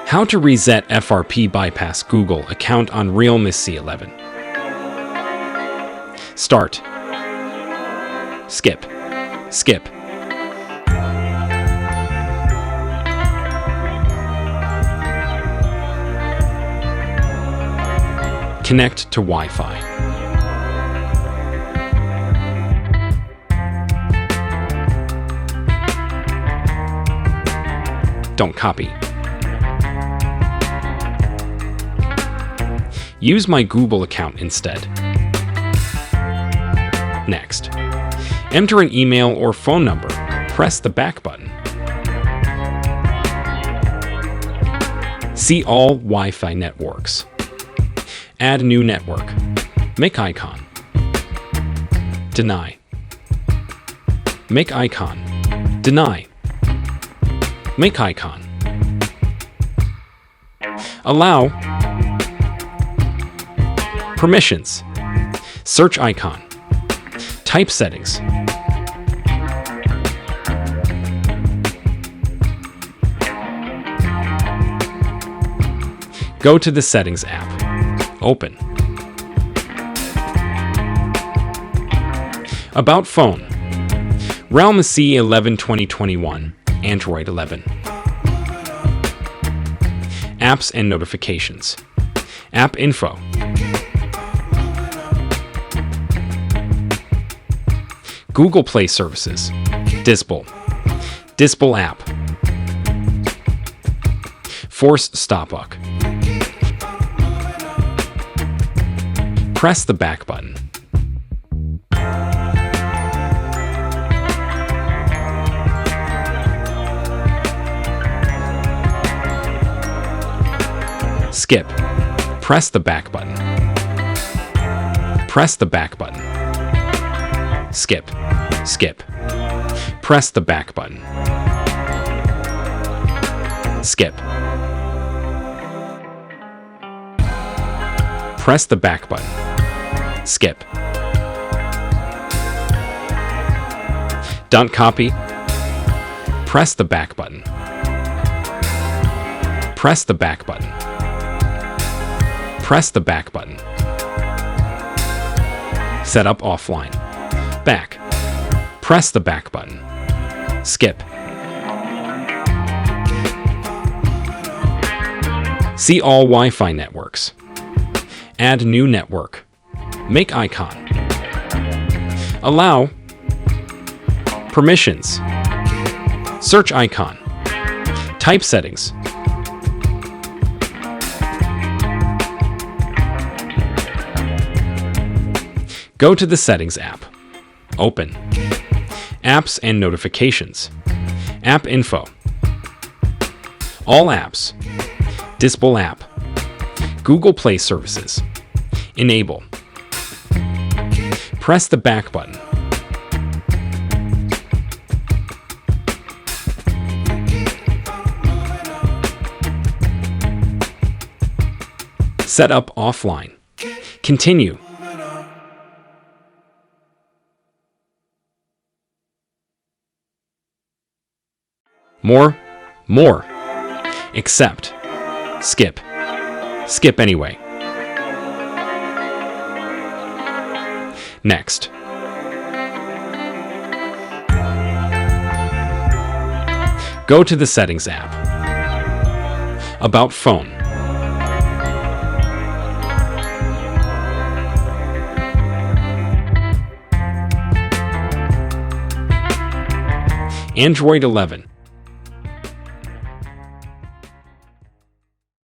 How to reset FRP bypass Google account on Realme C11. Start. Skip. Skip. Connect to Wi-Fi. Don't copy. Use my Google account instead. Next, enter an email or phone number. Press the back button. See all Wi-Fi networks. Add new network. Make icon. Deny. Make icon. Deny. Make icon. Allow. Permissions. Search icon. Type settings. Go to the Settings app. Open. About phone. Realme C11 2021, Android 11. Apps and notifications. App info. Google Play services. Display. Display app. Force stopwatch. Press the back button. Skip. Press the back button. Press the back button. Skip. Skip. Press the back button. Skip. Press the back button. Skip. Don't copy. Press the back button. Press the back button. Press the back button. Set up offline. Back. Press the back button. Skip. See all Wi-Fi networks. Add new network. Make icon. Allow. Permissions. Search icon. Type settings. Go to the Settings app. Open. Apps and notifications. App info. All apps. Display app. Google Play services. Enable. Press the back button. Set up offline. Continue. More. Accept. Skip. Skip anyway. Next. Go to the Settings app. About phone. Android 11.